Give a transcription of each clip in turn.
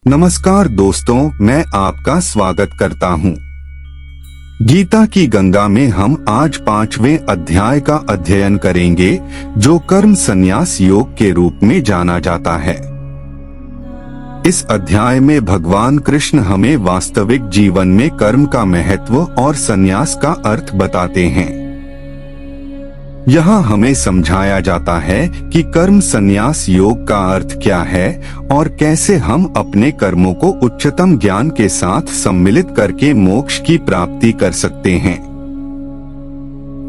नमस्कार दोस्तों, मैं आपका स्वागत करता हूं। गीता की गंगा में हम आज 5वें अध्याय का अध्ययन करेंगे, जो कर्म संन्यास योग के रूप में जाना जाता है। इस अध्याय में भगवान कृष्ण हमें वास्तविक जीवन में कर्म का महत्व और संन्यास का अर्थ बताते हैं। यहाँ हमें समझाया जाता है कि कर्म संन्यास योग का अर्थ क्या है और कैसे हम अपने कर्मों को उच्चतम ज्ञान के साथ सम्मिलित करके मोक्ष की प्राप्ति कर सकते हैं।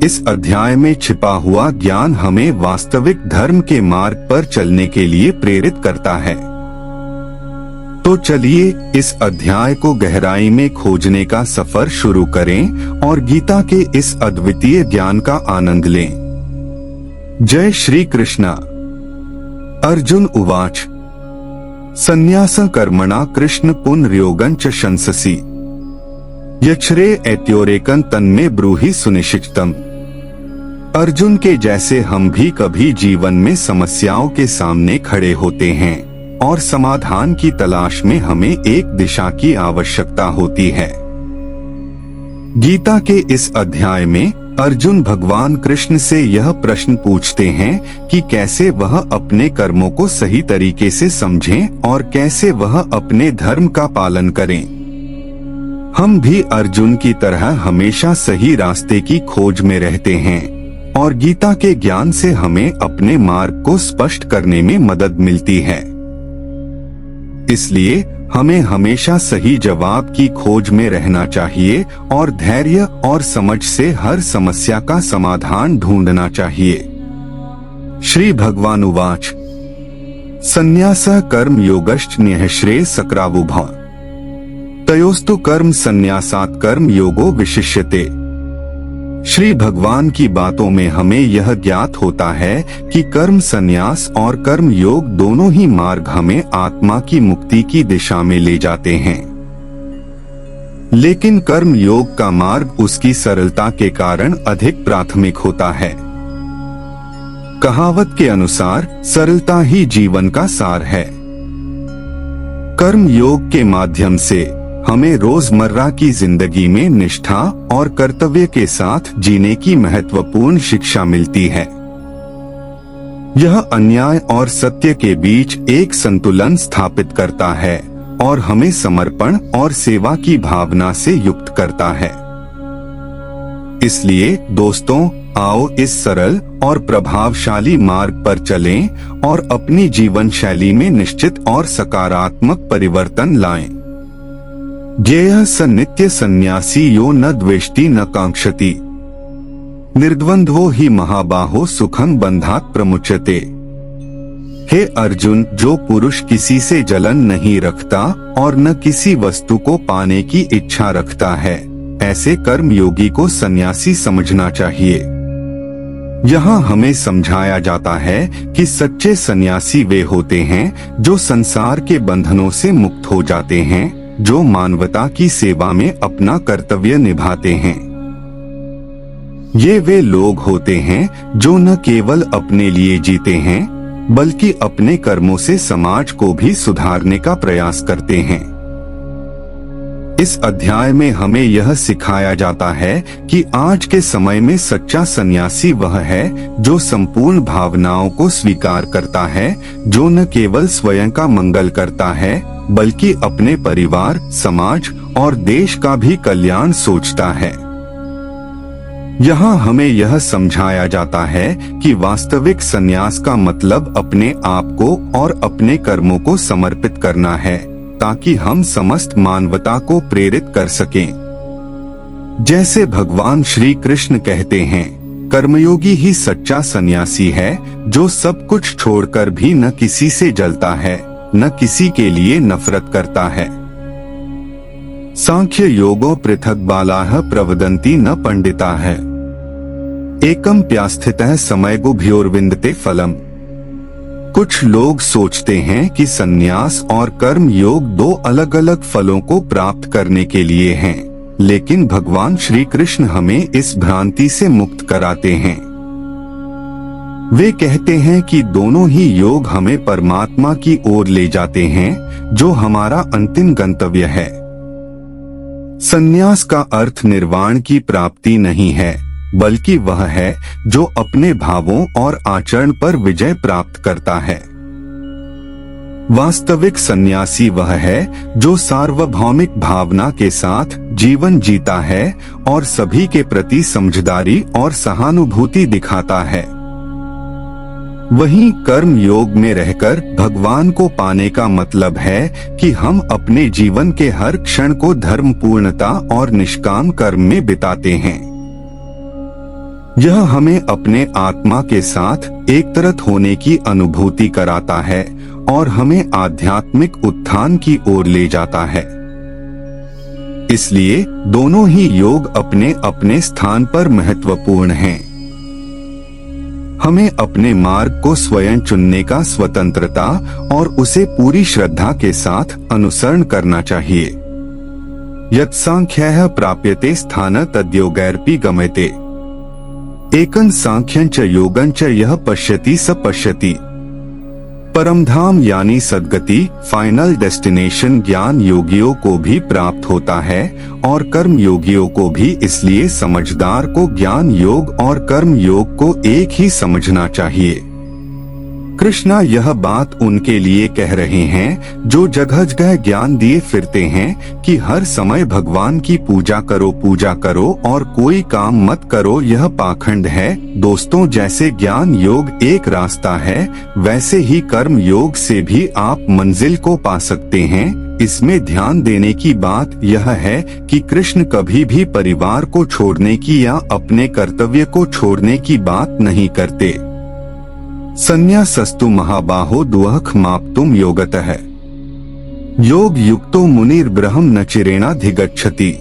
इस अध्याय में छिपा हुआ ज्ञान हमें वास्तविक धर्म के मार्ग पर चलने के लिए प्रेरित करता है। तो चलिए इस अध्याय को गहराई में खोजने का सफर शुरू करें और गीता के इस अद्वितीय ज्ञान का आनंद लें। जय श्री कृष्ण। अर्जुन उवाच संन्यास कर्मणा कृष्ण पुनर्योगं च शंससि यच्छ्रे ऐत्योरेकं तन्मे ब्रूहि सुनिश्चितम्। अर्जुन के जैसे हम भी कभी जीवन में समस्याओं के सामने खड़े होते हैं और समाधान की तलाश में हमें एक दिशा की आवश्यकता होती है। गीता के इस अध्याय में अर्जुन भगवान कृष्ण से यह प्रश्न पूछते हैं कि कैसे वह अपने कर्मों को सही तरीके से समझें और कैसे वह अपने धर्म का पालन करें। हम भी अर्जुन की तरह हमेशा सही रास्ते की खोज में रहते हैं और गीता के ज्ञान से हमें अपने मार्ग को स्पष्ट करने में मदद मिलती है। इसलिए हमें हमेशा सही जवाब की खोज में रहना चाहिए और धैर्य और समझ से हर समस्या का समाधान ढूंढना चाहिए। श्री भगवान उवाच संन्यासः कर्म योगश्च न्यश्रे सक्रावुभः तयोस्तु कर्म संन्यासात् कर्म योगो विशिष्यते। श्री भगवान की बातों में हमें यह ज्ञात होता है कि कर्म संन्यास और कर्म योग दोनों ही मार्ग हमें आत्मा की मुक्ति की दिशा में ले जाते हैं, लेकिन कर्म योग का मार्ग उसकी सरलता के कारण अधिक प्राथमिक होता है। कहावत के अनुसार सरलता ही जीवन का सार है। कर्म योग के माध्यम से हमें रोजमर्रा की जिंदगी में निष्ठा और कर्तव्य के साथ जीने की महत्वपूर्ण शिक्षा मिलती है। यह अन्याय और सत्य के बीच एक संतुलन स्थापित करता है और हमें समर्पण और सेवा की भावना से युक्त करता है। इसलिए दोस्तों, आओ इस सरल और प्रभावशाली मार्ग पर चलें और अपनी जीवन शैली में निश्चित और सकारात्मक परिवर्तन लाएं। ज्ञेयः स नित्य सन्यासी यो न द्वेष्टि न कांक्षति निर्द्वंद्वो ही महाबाहो सुखं बंधात् प्रमुच्यते। हे अर्जुन, जो पुरुष किसी से जलन नहीं रखता और न किसी वस्तु को पाने की इच्छा रखता है, ऐसे कर्म योगी को सन्यासी समझना चाहिए। यहाँ हमें समझाया जाता है कि सच्चे सन्यासी वे होते हैं जो संसार के बंधनों से मुक्त हो जाते हैं, जो मानवता की सेवा में अपना कर्तव्य निभाते हैं। ये वे लोग होते हैं जो न केवल अपने लिए जीते हैं, बल्कि अपने कर्मों से समाज को भी सुधारने का प्रयास करते हैं। इस अध्याय में हमें यह सिखाया जाता है कि आज के समय में सच्चा सन्यासी वह है जो संपूर्ण भावनाओं को स्वीकार करता है, जो न केवल स्वयं का मंगल करता है बल्कि अपने परिवार, समाज और देश का भी कल्याण सोचता है। यहाँ हमें यह समझाया जाता है कि वास्तविक संन्यास का मतलब अपने आप को और अपने कर्मों को समर्पित करना है, ताकि हम समस्त मानवता को प्रेरित कर सकें। जैसे भगवान श्री कृष्ण कहते हैं, कर्मयोगी ही सच्चा सन्यासी है, जो सब कुछ छोड़कर भी न किसी से जलता है, न किसी के लिए नफरत करता है। सांख्य योगो पृथक बालाः प्रवदन्ति न पंडिताः एकम प्यास्थितः समयगुभ्योर्विन्दते फलम। कुछ लोग सोचते हैं कि संन्यास और कर्म योग दो अलग अलग फलों को प्राप्त करने के लिए हैं, लेकिन भगवान श्री कृष्ण हमें इस भ्रांति से मुक्त कराते हैं। वे कहते हैं कि दोनों ही योग हमें परमात्मा की ओर ले जाते हैं, जो हमारा अंतिम गंतव्य है। संन्यास का अर्थ निर्वाण की प्राप्ति नहीं है, बल्कि वह है जो अपने भावों और आचरण पर विजय प्राप्त करता है। वास्तविक सन्यासी वह है जो सार्वभौमिक भावना के साथ जीवन जीता है और सभी के प्रति समझदारी और सहानुभूति दिखाता है। वहीं कर्म योग में रहकर भगवान को पाने का मतलब है कि हम अपने जीवन के हर क्षण को धर्म पूर्णता और निष्काम कर्म में बिताते हैं। यह हमें अपने आत्मा के साथ एक तरह होने की अनुभूति कराता है और हमें आध्यात्मिक उत्थान की ओर ले जाता है। इसलिए दोनों ही योग अपने अपने स्थान पर महत्वपूर्ण हैं। हमें अपने मार्ग को स्वयं चुनने का स्वतंत्रता और उसे पूरी श्रद्धा के साथ अनुसरण करना चाहिए। यत् सांख्यः प्राप्यते स्थान तद्योगैरपि गम्यते। एकं सांख्यं च योगं च यः पश्यति स पश्यति। परम धाम यानी सद्गति, फाइनल डेस्टिनेशन ज्ञान योगियों को भी प्राप्त होता है और कर्म योगियों को भी। इसलिए समझदार को ज्ञान योग और कर्म योग को एक ही समझना चाहिए। कृष्णा यह बात उनके लिए कह रहे हैं जो जगह जगह ज्ञान दिए फिरते हैं कि हर समय भगवान की पूजा करो और कोई काम मत करो, यह पाखंड है। दोस्तों, जैसे ज्ञान योग एक रास्ता है, वैसे ही कर्म योग से भी आप मंजिल को पा सकते हैं। इसमें ध्यान देने की बात यह है कि कृष्ण कभी भी परिवार को छोड़ने की या अपने कर्तव्य को छोड़ने की बात नहीं करते। संन्यासस्तु महाबाहो दुःख माप्तुम योगतः। योग युक्तो मुनिर ब्रह्म न चिरेणाधिगच्छति।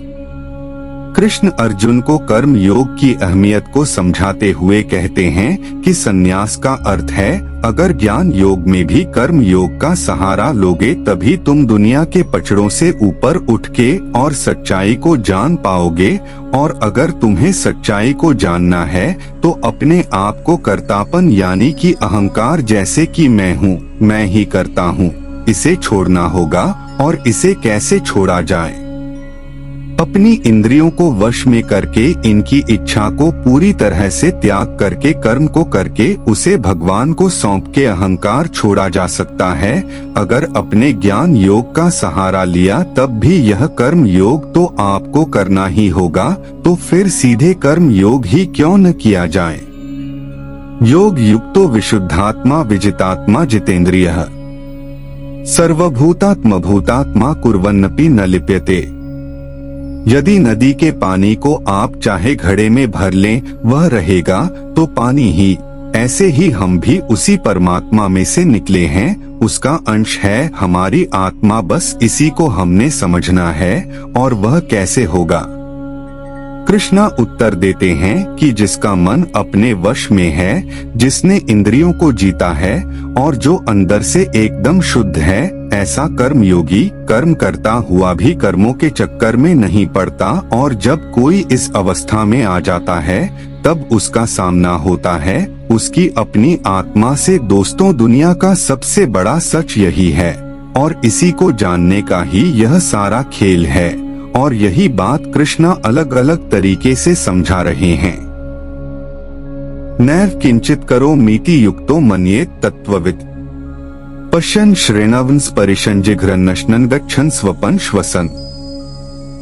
कृष्ण अर्जुन को कर्म योग की अहमियत को समझाते हुए कहते हैं कि संन्यास का अर्थ है, अगर ज्ञान योग में भी कर्म योग का सहारा लोगे तभी तुम दुनिया के पचड़ों से ऊपर उठ के और सच्चाई को जान पाओगे। और अगर तुम्हें सच्चाई को जानना है तो अपने आप को कर्तापन यानी कि अहंकार, जैसे कि मैं हूँ, मैं ही करता हूँ, इसे छोड़ना होगा। और इसे कैसे छोड़ा जाए? अपनी इंद्रियों को वश में करके, इनकी इच्छा को पूरी तरह से त्याग करके, कर्म को करके उसे भगवान को सौंप के अहंकार छोड़ा जा सकता है। अगर अपने ज्ञान योग का सहारा लिया तब भी यह कर्म योग तो आपको करना ही होगा, तो फिर सीधे कर्म योग ही क्यों न किया जाए। योग युक्तो विशुद्धात्मा विजितात्मा जितेंद्रियः। सर्वभूतात्म भूतात्मा कुर्वन्नपि न लिप्यते। यदि नदी के पानी को आप चाहे घड़े में भर लें, वह रहेगा तो पानी ही। ऐसे ही हम भी उसी परमात्मा में से निकले हैं, उसका अंश है हमारी आत्मा। बस इसी को हमने समझना है। और वह कैसे होगा? कृष्णा उत्तर देते हैं कि जिसका मन अपने वश में है, जिसने इंद्रियों को जीता है और जो अंदर से एकदम शुद्ध है, ऐसा कर्म योगी कर्म करता हुआ भी कर्मों के चक्कर में नहीं पड़ता। और जब कोई इस अवस्था में आ जाता है तब उसका सामना होता है उसकी अपनी आत्मा से। दोस्तों, दुनिया का सबसे बड़ा सच यही है और इसी को जानने का ही यह सारा खेल है। और यही बात कृष्णा अलग अलग तरीके से समझा रहे हैं। नैव किंचित करो मीति युक्तो मन्येत तत्त्ववित्। पश्यन् श्रेणवन् स्परिशन् जिघ्रन्नश्नन् गच्छन् स्वपन् श्वसन्।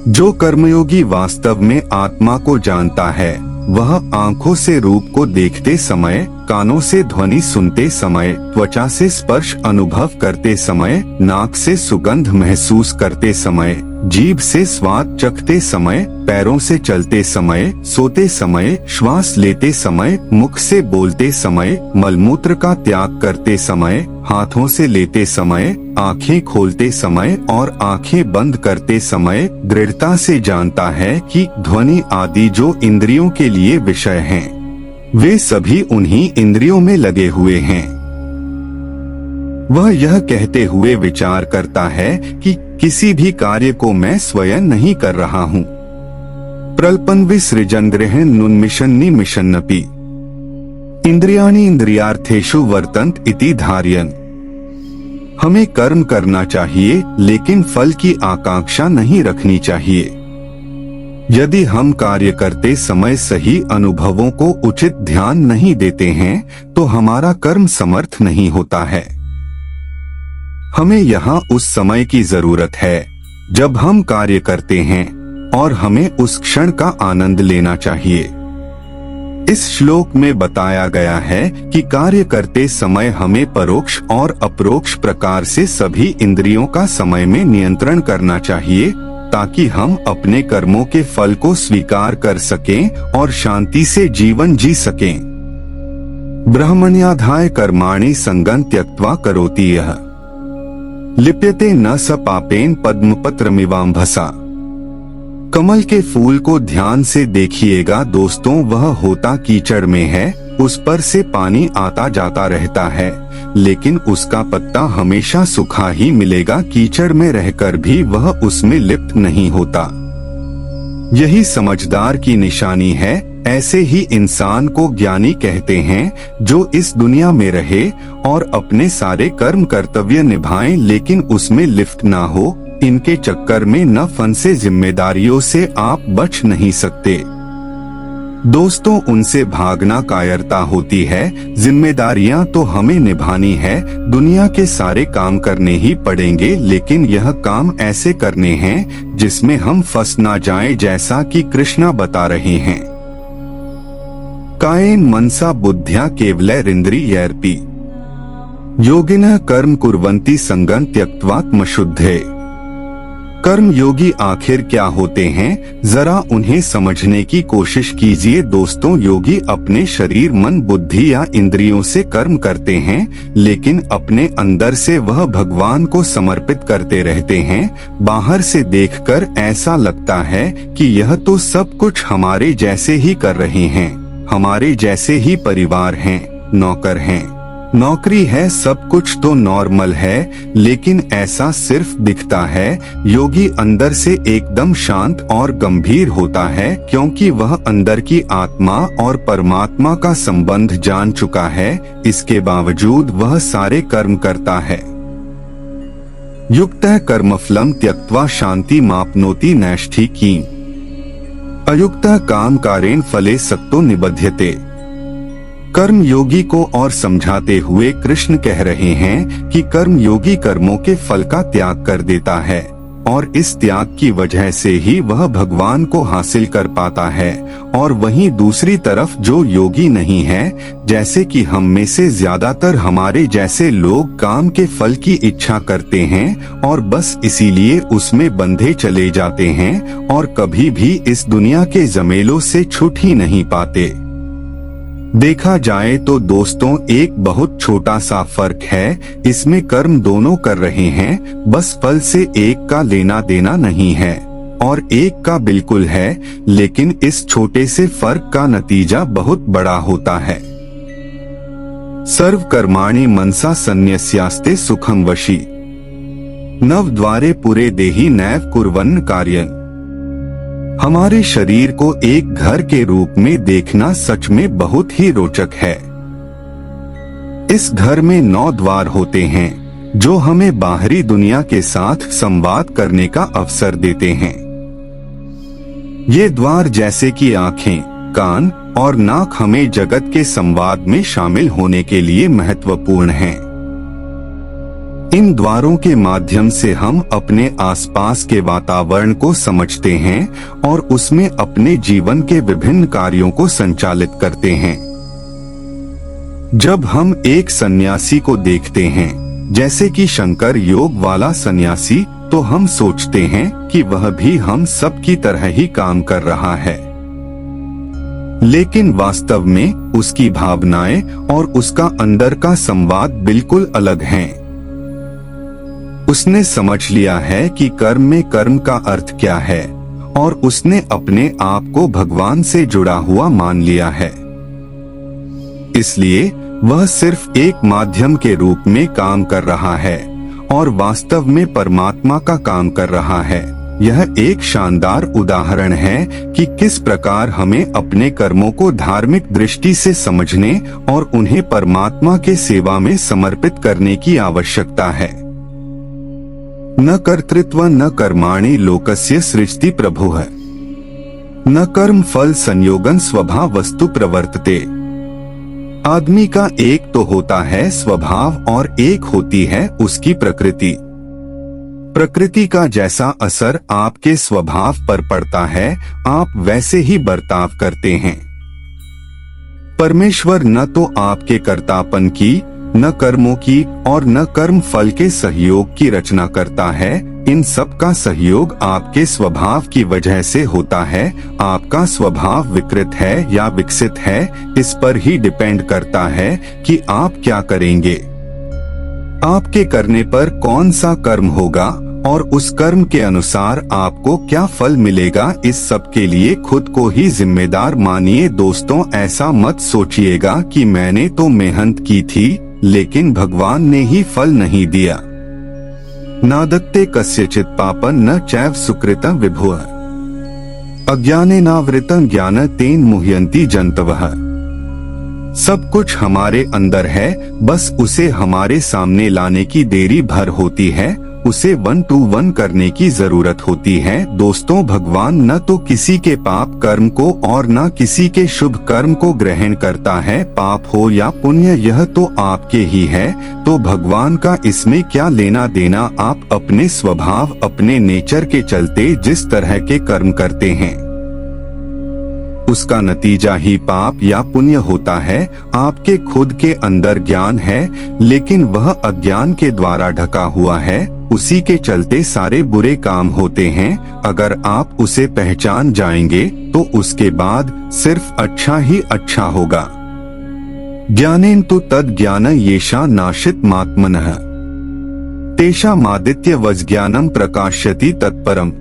जो कर्मयोगी वास्तव में आत्मा को जानता है, वह आंखों से रूप को देखते समय, कानों से ध्वनि सुनते समय, त्वचा से स्पर्श अनुभव करते समय, नाक से सुगंध महसूस करते समय, जीभ से स्वाद चखते समय, पैरों से चलते समय, सोते समय, श्वास लेते समय, मुख से बोलते समय, मलमूत्र का त्याग करते समय, हाथों से लेते समय, आंखें खोलते समय और आंखें बंद करते समय दृढ़ता से जानता है कि ध्वनि आदि जो इंद्रियों के लिए विषय हैं, वे सभी उन्हीं इंद्रियों में लगे हुए हैं। वह यह कहते हुए विचार करता है कि किसी भी कार्य को मैं स्वयं नहीं कर रहा हूँ। प्रल्पन विसृजन ग्रहण नुन्मिशन निमिशन्नपि। इंद्रियाणि इंद्रियार्थेषु वर्तन्त इति धारयन्। हमें कर्म करना चाहिए लेकिन फल की आकांक्षा नहीं रखनी चाहिए। यदि हम कार्य करते समय सही अनुभवों को उचित ध्यान नहीं देते हैं तो हमारा कर्म समर्थ नहीं होता है। हमें यहाँ उस समय की जरूरत है जब हम कार्य करते हैं और हमें उस क्षण का आनंद लेना चाहिए। इस श्लोक में बताया गया है कि कार्य करते समय हमें परोक्ष और अपरोक्ष प्रकार से सभी इंद्रियों का समय में नियंत्रण करना चाहिए ताकि हम अपने कर्मों के फल को स्वीकार कर सकें और शांति से जीवन जी सकें। ब्रह्मण्याधाय कर्माणि संगं त्यक्त्वा करोति यः लिप्यते न स पापेन पद्मपत्रमिवाम्भसा। कमल के फूल को ध्यान से देखिएगा दोस्तों, वह होता कीचड़ में है, उस पर से पानी आता जाता रहता है लेकिन उसका पत्ता हमेशा सूखा ही मिलेगा। कीचड़ में रहकर भी वह उसमें लिप्त नहीं होता। यही समझदार की निशानी है। ऐसे ही इंसान को ज्ञानी कहते हैं जो इस दुनिया में रहे और अपने सारे कर्म कर्तव्य निभाएं लेकिन उसमें लिप्त ना हो। इनके चक्कर में न फंसे, जिम्मेदारियों से आप बच नहीं सकते दोस्तों, उनसे भागना कायरता होती है। जिम्मेदारियां तो हमें निभानी है, दुनिया के सारे काम करने ही पड़ेंगे लेकिन यह काम ऐसे करने हैं जिसमें हम फंस ना जाएं, जैसा कि कृष्णा बता रहे हैं। कायेन मनसा बुद्ध्या केवलैरिन्द्रियैरपि योगिनः कर्म कुर्वन्ति संगं त्यक्त्वात्मशुद्धे। कर्म योगी आखिर क्या होते हैं, जरा उन्हें समझने की कोशिश कीजिए दोस्तों। योगी अपने शरीर, मन, बुद्धि या इंद्रियों से कर्म करते हैं लेकिन अपने अंदर से वह भगवान को समर्पित करते रहते हैं। बाहर से देखकर ऐसा लगता है कि यह तो सब कुछ हमारे जैसे ही कर रहे हैं, हमारे जैसे ही परिवार हैं, नौकर हैं, नौकरी है, सब कुछ तो नॉर्मल है, लेकिन ऐसा सिर्फ दिखता है। योगी अंदर से एकदम शांत और गंभीर होता है क्योंकि वह अंदर की आत्मा और परमात्मा का संबंध जान चुका है। इसके बावजूद वह सारे कर्म करता है। युक्तः कर्मफलं त्यक्त्वा शांति माप्नोति नैष्ठिकीम् अयुक्तः कामकारेण फले सक्तो निबध्यते। कर्म योगी को और समझाते हुए कृष्ण कह रहे हैं कि कर्म योगी कर्मों के फल का त्याग कर देता है और इस त्याग की वजह से ही वह भगवान को हासिल कर पाता है। और वहीं दूसरी तरफ जो योगी नहीं है, जैसे कि हम में से ज्यादातर हमारे जैसे लोग काम के फल की इच्छा करते हैं और बस इसीलिए उसमें बंधे चले जाते हैं और कभी भी इस दुनिया के जमेलों से छूट ही नहीं पाते। देखा जाए तो दोस्तों एक बहुत छोटा सा फर्क है, इसमें कर्म दोनों कर रहे हैं, बस फल से एक का लेना देना नहीं है और एक का बिल्कुल है, लेकिन इस छोटे से फर्क का नतीजा बहुत बड़ा होता है। सर्व कर्माणि मनसा सन्न्यस्यास्ते सुखं वशी नव द्वारे पुरे देहि नैव कुर्वन् कार्यं। हमारे शरीर को एक घर के रूप में देखना सच में बहुत ही रोचक है। इस घर में 9 द्वार होते हैं जो हमें बाहरी दुनिया के साथ संवाद करने का अवसर देते हैं। ये द्वार जैसे कि आंखें, कान और नाक हमें जगत के संवाद में शामिल होने के लिए महत्वपूर्ण हैं। इन द्वारों के माध्यम से हम अपने आसपास के वातावरण को समझते हैं और उसमें अपने जीवन के विभिन्न कार्यों को संचालित करते हैं। जब हम एक सन्यासी को देखते हैं, जैसे कि शंकर योग वाला सन्यासी, तो हम सोचते हैं कि वह भी हम सब की तरह ही काम कर रहा है, लेकिन वास्तव में उसकी भावनाएं और उसका अंदर का संवाद बिल्कुल अलग हैं। उसने समझ लिया है कि कर्म में कर्म का अर्थ क्या है और उसने अपने आप को भगवान से जुड़ा हुआ मान लिया है। इसलिए वह सिर्फ एक माध्यम के रूप में काम कर रहा है और वास्तव में परमात्मा का काम कर रहा है। यह एक शानदार उदाहरण है कि किस प्रकार हमें अपने कर्मों को धार्मिक दृष्टि से समझने और उन्हें परमात्मा के सेवा में समर्पित करने की आवश्यकता है। न कर्तृत्व न कर्माणि लोकस्य सृजति प्रभुः न कर्म फल संयोगन स्वभाव वस्तु प्रवर्तते। आदमी का एक तो होता है स्वभाव और एक होती है उसकी प्रकृति। प्रकृति का जैसा असर आपके स्वभाव पर पड़ता है, आप वैसे ही बर्ताव करते हैं। परमेश्वर न तो आपके कर्तापन की, न कर्मों की और न कर्म फल के सहयोग की रचना करता है। इन सब का सहयोग आपके स्वभाव की वजह से होता है। आपका स्वभाव विकृत है या विकसित है, इस पर ही डिपेंड करता है कि आप क्या करेंगे। आपके करने पर कौन सा कर्म होगा और उस कर्म के अनुसार आपको क्या फल मिलेगा, इस सब के लिए खुद को ही जिम्मेदार मानिए। दोस्तों, ऐसा मत सोचिएगा कि मैंने तो मेहनत की थी लेकिन भगवान ने ही फल नहीं दिया। नादत्ते कस्यचित् पापं न चैव सुकृतं विभुः अज्ञानेनावृतं ज्ञान तेन मुह्यन्ति जन्तवः। सब कुछ हमारे अंदर है, बस उसे हमारे सामने लाने की देरी भर होती है। उसे 1 to 1 करने की जरूरत होती है। दोस्तों, भगवान न तो किसी के पाप कर्म को और न किसी के शुभ कर्म को ग्रहण करता है। पाप हो या पुण्य, यह तो आपके ही है, तो भगवान का इसमें क्या लेना देना। आप अपने स्वभाव, अपने नेचर के चलते जिस तरह के कर्म करते हैं, उसका नतीजा ही पाप या पुण्य होता है। आपके खुद के अंदर ज्ञान है, लेकिन वह अज्ञान के द्वारा ढका हुआ है, उसी के चलते सारे बुरे काम होते हैं। अगर आप उसे पहचान जाएंगे तो उसके बाद सिर्फ अच्छा ही अच्छा होगा। ज्ञानेन तु तद ज्ञान येषा नाशित मात्मनः तेषामादित्य वज्ञानम प्रकाश्यति तत्परम।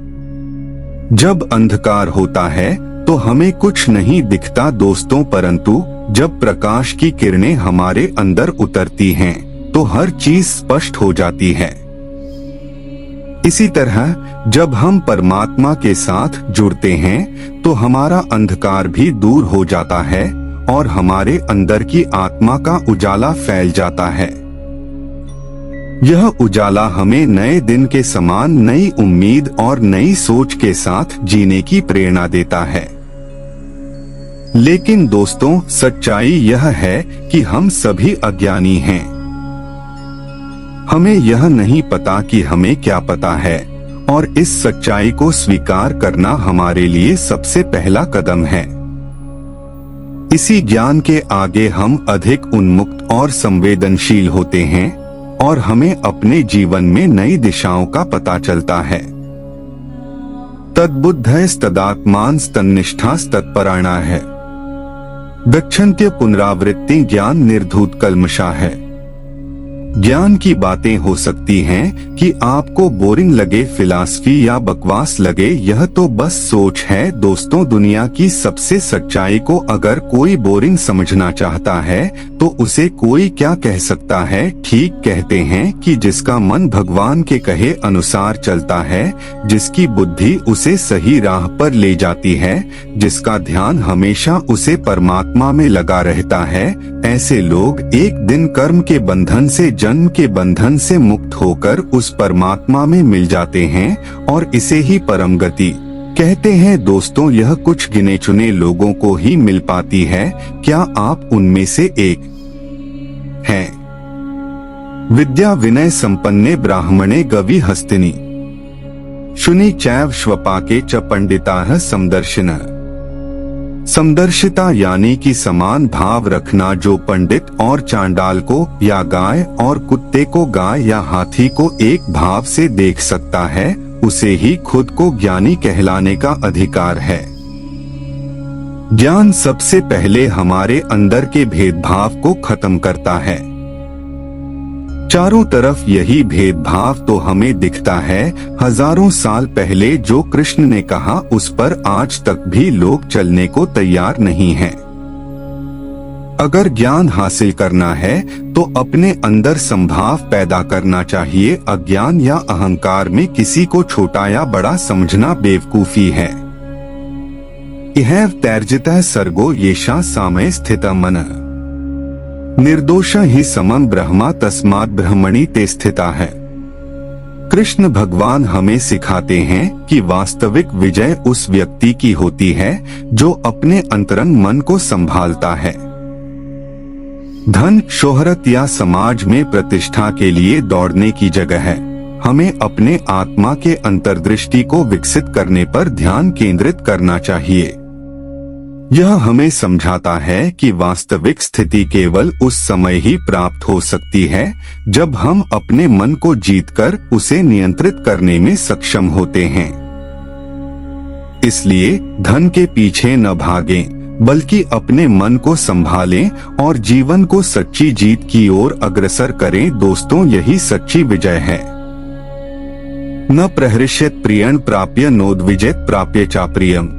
जब अंधकार होता है तो हमें कुछ नहीं दिखता दोस्तों, परंतु जब प्रकाश की किरणें हमारे अंदर उतरती हैं तो हर चीज स्पष्ट हो जाती है। इसी तरह जब हम परमात्मा के साथ जुड़ते हैं तो हमारा अंधकार भी दूर हो जाता है और हमारे अंदर की आत्मा का उजाला फैल जाता है। यह उजाला हमें नए दिन के समान नई उम्मीद और नई सोच के साथ जीने की प्रेरणा देता है। लेकिन दोस्तों, सच्चाई यह है कि हम सभी अज्ञानी हैं। हमें यह नहीं पता कि हमें क्या पता है, और इस सच्चाई को स्वीकार करना हमारे लिए सबसे पहला कदम है। इसी ज्ञान के आगे हम अधिक उन्मुक्त और संवेदनशील होते हैं और हमें अपने जीवन में नई दिशाओं का पता चलता है। तद्बुद्धस्तदात्मांस्तन्निष्ठास्तत्परायणा है गच्छन्त्य पुनरावृत्ति ज्ञान निर्धूत कल्मषा है। ज्ञान की बातें हो सकती हैं कि आपको बोरिंग लगे, फिलॉसफी या बकवास लगे, यह तो बस सोच है। दोस्तों, दुनिया की सबसे सच्चाई को अगर कोई बोरिंग समझना चाहता है तो उसे कोई क्या कह सकता है। ठीक कहते हैं कि जिसका मन भगवान के कहे अनुसार चलता है, जिसकी बुद्धि उसे सही राह पर ले जाती है, जिसका ध्यान हमेशा उसे परमात्मा में लगा रहता है, ऐसे लोग एक दिन कर्म के बंधन से, जन्म के बंधन से मुक्त होकर उस परमात्मा में मिल जाते हैं और इसे ही परम गति कहते हैं। दोस्तों, यह कुछ गिने चुने लोगों को ही मिल पाती है। क्या आप उनमें से एक हैं? विद्या विनय संपन्ने ब्राह्मणे गवि हस्तिनी शुनि चैव श्वपाके च पंडिताः समदर्शिनः। समदर्शिता यानी कि समान भाव रखना, जो पंडित और चांडाल को या गाय और कुत्ते को, गाय या हाथी को एक भाव से देख सकता है, उसे ही खुद को ज्ञानी कहलाने का अधिकार है। ज्ञान सबसे पहले हमारे अंदर के भेदभाव को खत्म करता है। चारों तरफ यही भेदभाव तो हमें दिखता है। हजारों साल पहले जो कृष्ण ने कहा, उस पर आज तक भी लोग चलने को तैयार नहीं हैं। अगर ज्ञान हासिल करना है तो अपने अंदर संभाव पैदा करना चाहिए। अज्ञान या अहंकार में किसी को छोटा या बड़ा समझना बेवकूफी है। इहैव त्यज्यतः सर्गो येषां सामये स्थितः मनः, निर्दोषः हि समं ब्रह्मा तस्मात् ब्रह्मणि ते स्थितः है। कृष्ण भगवान हमें सिखाते हैं कि वास्तविक विजय उस व्यक्ति की होती है जो अपने अंतरंग मन को संभालता है। धन, शोहरत या समाज में प्रतिष्ठा के लिए दौड़ने की जगह है। हमें अपने आत्मा के अंतर्दृष्टि को विकसित करने पर ध्यान केंद्रित करना चाहिए। यह हमें समझाता है कि वास्तविक स्थिति केवल उस समय ही प्राप्त हो सकती है जब हम अपने मन को जीतकर उसे नियंत्रित करने में सक्षम होते हैं। इसलिए धन के पीछे न भागें, बल्कि अपने मन को संभालें और जीवन को सच्ची जीत की ओर अग्रसर करें। दोस्तों, यही सच्ची विजय है। न प्रहृष्यत प्रियं प्राप्य नोद्विजेत प्राप्य चाप्रियम,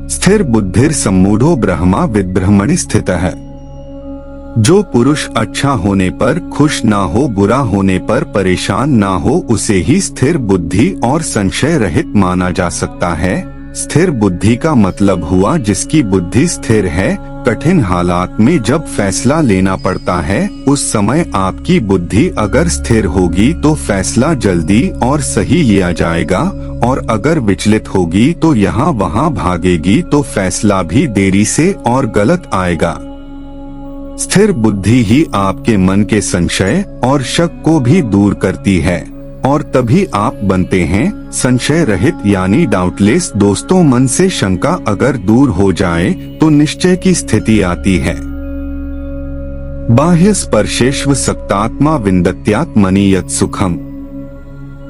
स्थिर बुद्धिर सम्मूढ़ो ब्रह्मा विद्ब्रह्मणि स्थितः है। जो पुरुष अच्छा होने पर खुश ना हो, बुरा होने पर परेशान ना हो, उसे ही स्थिर बुद्धि और संशय रहित माना जा सकता है। स्थिर बुद्धि का मतलब हुआ जिसकी बुद्धि स्थिर है। कठिन हालात में जब फैसला लेना पड़ता है उस समय आपकी बुद्धि अगर स्थिर होगी तो फैसला जल्दी और सही लिया जाएगा, और अगर विचलित होगी तो यहाँ वहाँ भागेगी तो फैसला भी देरी से और गलत आएगा। स्थिर बुद्धि ही आपके मन के संशय और शक को भी दूर करती है और तभी आप बनते हैं संशय रहित यानी डाउटलेस। दोस्तों, मन से शंका अगर दूर हो जाए तो निश्चय की स्थिति आती है। बाह्य स्पर्शेष्व सक्तात्मा विन्दत्यात्मनि यत् सुखम,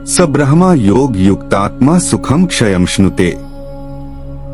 स ब्रह्मा योग युक्तात्मा सुखम क्षयम श्नुते।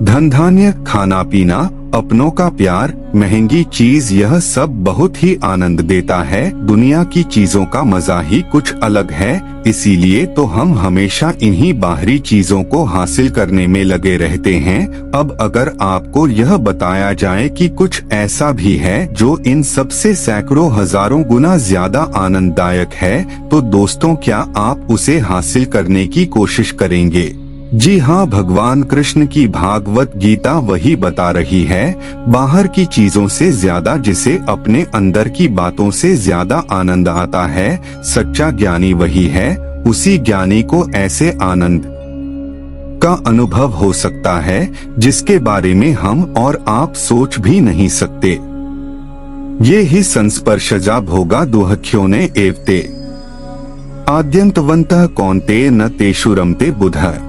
धन धान्य, खाना पीना, अपनों का प्यार, महंगी चीज, यह सब बहुत ही आनंद देता है। दुनिया की चीजों का मजा ही कुछ अलग है। इसीलिए तो हम हमेशा इन्हीं बाहरी चीजों को हासिल करने में लगे रहते हैं। अब अगर आपको यह बताया जाए कि कुछ ऐसा भी है जो इन सबसे सैकड़ों हजारों गुना ज्यादा आनंददायक है, तो दोस्तों, क्या आप उसे हासिल करने की कोशिश करेंगे? जी हाँ, भगवान कृष्ण की भागवत गीता वही बता रही है। बाहर की चीजों से ज्यादा जिसे अपने अंदर की बातों से ज्यादा आनंद आता है, सच्चा ज्ञानी वही है। उसी ज्ञानी को ऐसे आनंद का अनुभव हो सकता है जिसके बारे में हम और आप सोच भी नहीं सकते। ये ही संस्पर्शजा भोगा दुहख्यो ने एवते आद्यंतवंतः कौन्तेय न तेषु रमते बुधः।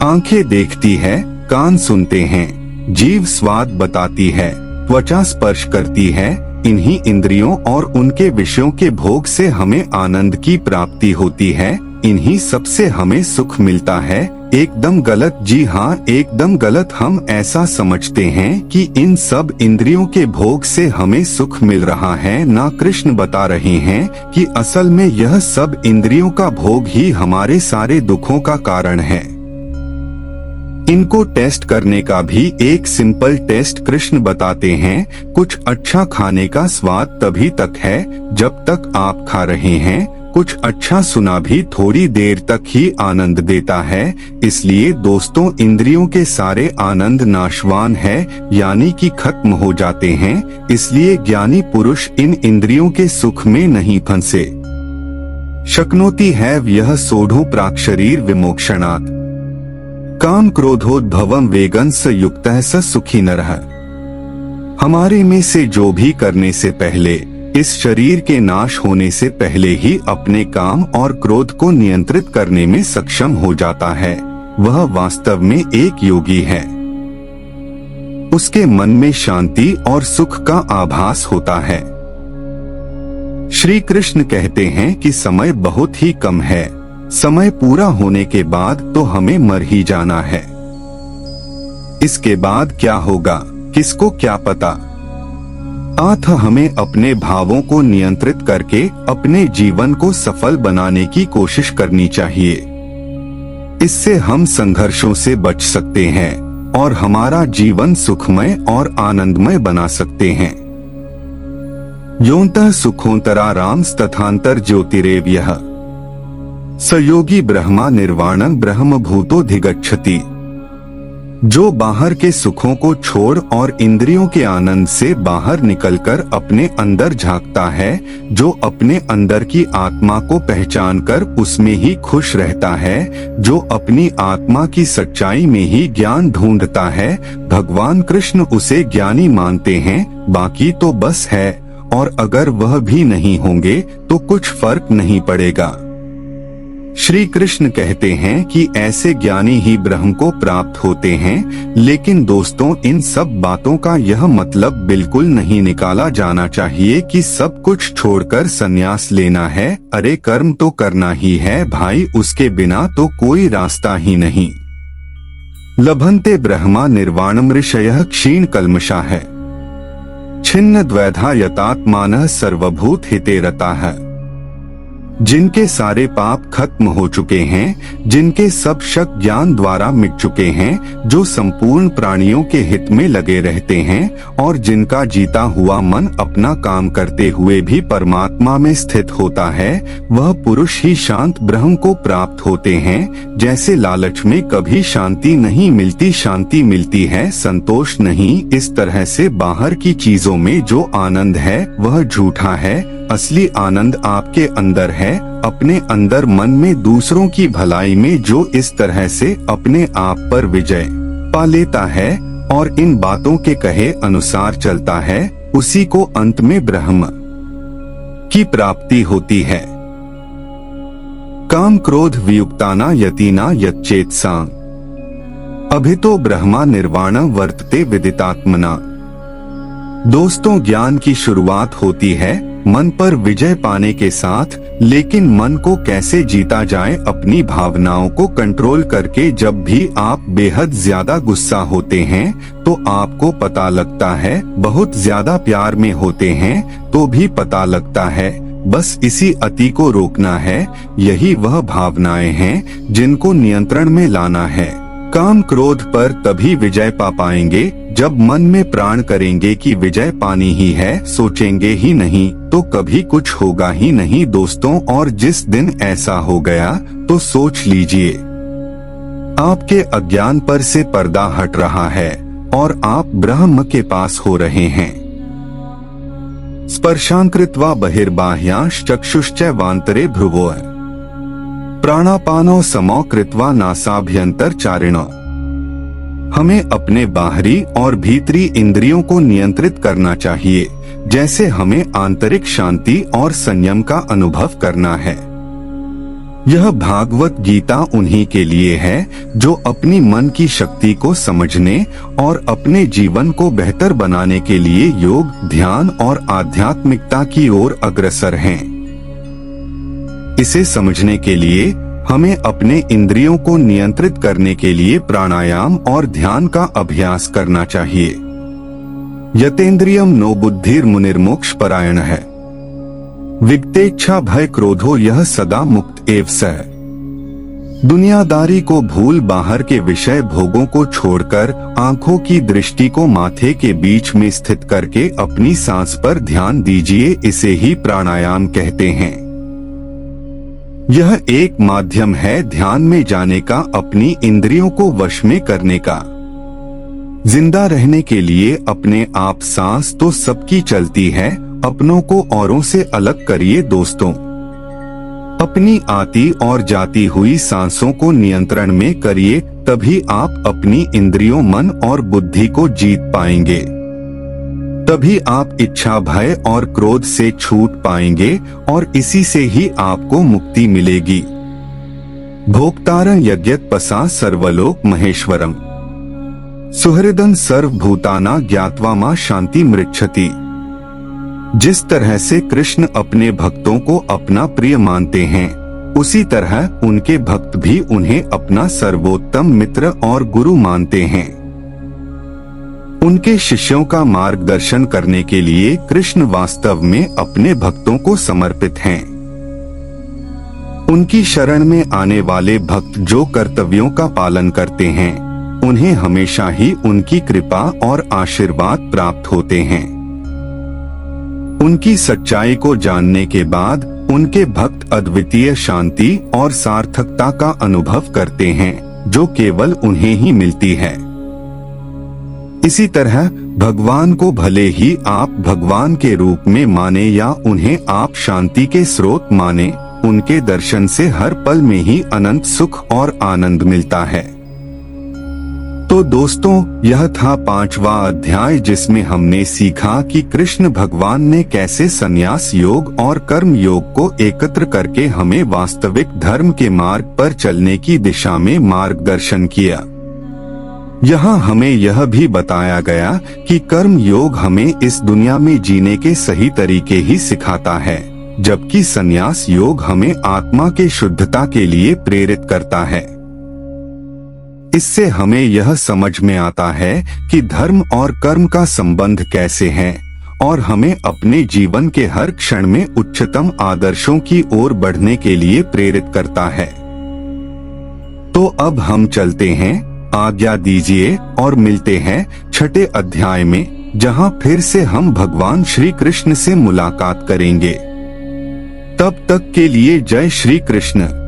आंखें देखती है, कान सुनते हैं, जीभ स्वाद बताती है, त्वचा स्पर्श करती है। इन्हीं इंद्रियों और उनके विषयों के भोग से हमें आनंद की प्राप्ति होती है। इन्हीं सबसे हमें सुख मिलता है। एकदम गलत, जी हाँ, एकदम गलत। हम ऐसा समझते हैं कि इन सब इंद्रियों के भोग से हमें सुख मिल रहा है। ना, कृष्ण बता रहे हैं कि असल में यह सब इंद्रियों का भोग ही हमारे सारे दुखों का कारण है। इनको टेस्ट करने का भी एक सिंपल टेस्ट कृष्ण बताते हैं। कुछ अच्छा खाने का स्वाद तभी तक है जब तक आप खा रहे हैं। कुछ अच्छा सुना भी थोड़ी देर तक ही आनंद देता है। इसलिए दोस्तों, इंद्रियों के सारे आनंद नाशवान है, यानी कि खत्म हो जाते हैं। इसलिए ज्ञानी पुरुष इन इंद्रियों के सुख में नहीं फंसे। शक्नोति है यह सोढ़ो प्राक शरीर विमोक्षणात्, काम क्रोधोद्भवम वेगन स युक्तः स सुखी नरः। हमारे में से जो भी करने से पहले, इस शरीर के नाश होने से पहले ही अपने काम और क्रोध को नियंत्रित करने में सक्षम हो जाता है, वह वास्तव में एक योगी है। उसके मन में शांति और सुख का आभास होता है। श्री कृष्ण कहते हैं कि समय बहुत ही कम है। समय पूरा होने के बाद तो हमें मर ही जाना है। इसके बाद क्या होगा, किसको क्या पता। अतः हमें अपने भावों को नियंत्रित करके अपने जीवन को सफल बनाने की कोशिश करनी चाहिए। इससे हम संघर्षों से बच सकते हैं। और हमारा जीवन सुखमय और आनंदमय बना सकते हैं। योन्तः सुखोन्तराराम तथांतर ज्योतिरेव यः सयोगी ब्रह्मा निर्वाणं ब्रह्मभूतोऽधिगच्छति। जो बाहर के सुखों को छोड़ और इंद्रियों के आनंद से बाहर निकलकर अपने अंदर झांकता है, जो अपने अंदर की आत्मा को पहचानकर उसमें ही खुश रहता है, जो अपनी आत्मा की सच्चाई में ही ज्ञान ढूंढता है, भगवान कृष्ण उसे ज्ञानी मानते हैं। बाकी तो बस है, और अगर वह भी नहीं होंगे तो कुछ फर्क नहीं पड़ेगा। श्री कृष्ण कहते हैं कि ऐसे ज्ञानी ही ब्रह्म को प्राप्त होते हैं। लेकिन दोस्तों, इन सब बातों का यह मतलब बिल्कुल नहीं निकाला जाना चाहिए कि सब कुछ छोड़कर संन्यास लेना है। अरे कर्म तो करना ही है भाई, उसके बिना तो कोई रास्ता ही नहीं। लभन्ते ब्रह्मा निर्वाणम ऋषयः क्षीण कल्मषा है छिन्न द्वैधा यतात्मानः सर्वभूत हिते रताः। जिनके सारे पाप खत्म हो चुके हैं, जिनके सब शक ज्ञान द्वारा मिट चुके हैं, जो संपूर्ण प्राणियों के हित में लगे रहते हैं, और जिनका जीता हुआ मन अपना काम करते हुए भी परमात्मा में स्थित होता है, वह पुरुष ही शांत ब्रह्म को प्राप्त होते हैं। जैसे लालच में कभी शांति नहीं मिलती, शांति मिलती है संतोष नहीं। इस तरह से बाहर की चीजों में जो आनंद है वह झूठा है। असली आनंद आपके अंदर है, अपने अंदर मन में दूसरों की भलाई में जो इस तरह से अपने आप पर विजय पा लेता है और इन बातों के कहे अनुसार चलता है, उसी को अंत में ब्रह्म की प्राप्ति होती है। काम क्रोध वियुक्ताना यतीना यच्चेतसां अभितो ब्रह्मा निर्वाण वर्तते विदितात्मना। दोस्तों, ज्ञान की शुरुआत होती है मन पर विजय पाने के साथ, लेकिन मन को कैसे जीता जाए अपनी भावनाओं को कंट्रोल करके। जब भी आप बेहद ज्यादा गुस्सा होते हैं तो आपको पता लगता है, बहुत ज्यादा प्यार में होते हैं तो भी पता लगता है। बस इसी अति को रोकना है। यही वह भावनाएं हैं जिनको नियंत्रण में लाना है। काम क्रोध पर तभी विजय पा पाएंगे जब मन में प्राण करेंगे कि विजय पानी ही है, सोचेंगे ही नहीं तो कभी कुछ होगा ही नहीं दोस्तों। और जिस दिन ऐसा हो गया तो सोच लीजिए, आपके अज्ञान पर से पर्दा हट रहा है और आप ब्रह्म के पास हो रहे हैं। स्पर्शांकृत्वा बहिर्बाह्यांश चक्षुश्च वान्तरे भ्रुवोः प्राणापानो समो कृत्वा नासाभ्यंतर चारिणो। हमें अपने बाहरी और भीतरी इंद्रियों को नियंत्रित करना चाहिए, जैसे हमें आंतरिक शांति और संयम का अनुभव करना है। यह भागवत गीता उन्हीं के लिए है जो अपनी मन की शक्ति को समझने और अपने जीवन को बेहतर बनाने के लिए योग, ध्यान और आध्यात्मिकता की ओर अग्रसर हैं। इसे समझने के लिए हमें अपने इंद्रियों को नियंत्रित करने के लिए प्राणायाम और ध्यान का अभ्यास करना चाहिए। यतेन्द्रियम नो बुद्धिर मुनिर्मोक्ष परायण है विगतेच्छा भय क्रोधो यह सदा मुक्त एव सः। दुनियादारी को भूल बाहर के विषय भोगों को छोड़कर आंखों की दृष्टि को माथे के बीच में स्थित करके अपनी सांस पर ध्यान दीजिए। इसे ही प्राणायाम कहते हैं। यह एक माध्यम है ध्यान में जाने का, अपनी इंद्रियों को वश में करने का। जिंदा रहने के लिए अपने आप सांस तो सबकी चलती है, अपनों को औरों से अलग करिए दोस्तों। अपनी आती और जाती हुई सांसों को नियंत्रण में करिए, तभी आप अपनी इंद्रियों, मन और बुद्धि को जीत पाएंगे। तभी आप इच्छा, भय और क्रोध से छूट पाएंगे और इसी से ही आपको मुक्ति मिलेगी। भोक्तारं यज्ञत्पसा सर्वलोक महेश्वरम सुहृदं सर्वभूताना ज्ञात्वा मां शांति मृच्छति। जिस तरह से कृष्ण अपने भक्तों को अपना प्रिय मानते हैं, उसी तरह उनके भक्त भी उन्हें अपना सर्वोत्तम मित्र और गुरु मानते हैं। उनके शिष्यों का मार्गदर्शन करने के लिए कृष्ण वास्तव में अपने भक्तों को समर्पित हैं। उनकी शरण में आने वाले भक्त जो कर्तव्यों का पालन करते हैं, उन्हें हमेशा ही उनकी कृपा और आशीर्वाद प्राप्त होते हैं। उनकी सच्चाई को जानने के बाद उनके भक्त अद्वितीय शांति और सार्थकता का अनुभव करते हैं, जो केवल उन्हें ही मिलती है। इसी तरह भगवान को भले ही आप भगवान के रूप में माने या उन्हें आप शांति के स्रोत माने, उनके दर्शन से हर पल में ही अनंत सुख और आनंद मिलता है। तो दोस्तों, यह था 5वां अध्याय, जिसमें हमने सीखा कि कृष्ण भगवान ने कैसे संन्यास योग और कर्म योग को एकत्र करके हमें वास्तविक धर्म के मार्ग पर चलने की दिशा में मार्गदर्शन किया। यहाँ हमें यह भी बताया गया कि कर्म योग हमें इस दुनिया में जीने के सही तरीके ही सिखाता है, जबकि संन्यास योग हमें आत्मा के शुद्धता के लिए प्रेरित करता है। इससे हमें यह समझ में आता है कि धर्म और कर्म का संबंध कैसे है और हमें अपने जीवन के हर क्षण में उच्चतम आदर्शों की ओर बढ़ने के लिए प्रेरित करता है। तो अब हम चलते हैं, आज्ञा दीजिए और मिलते हैं 6ठे अध्याय में, जहां फिर से हम भगवान श्री कृष्ण से मुलाकात करेंगे। तब तक के लिए जय श्री कृष्ण।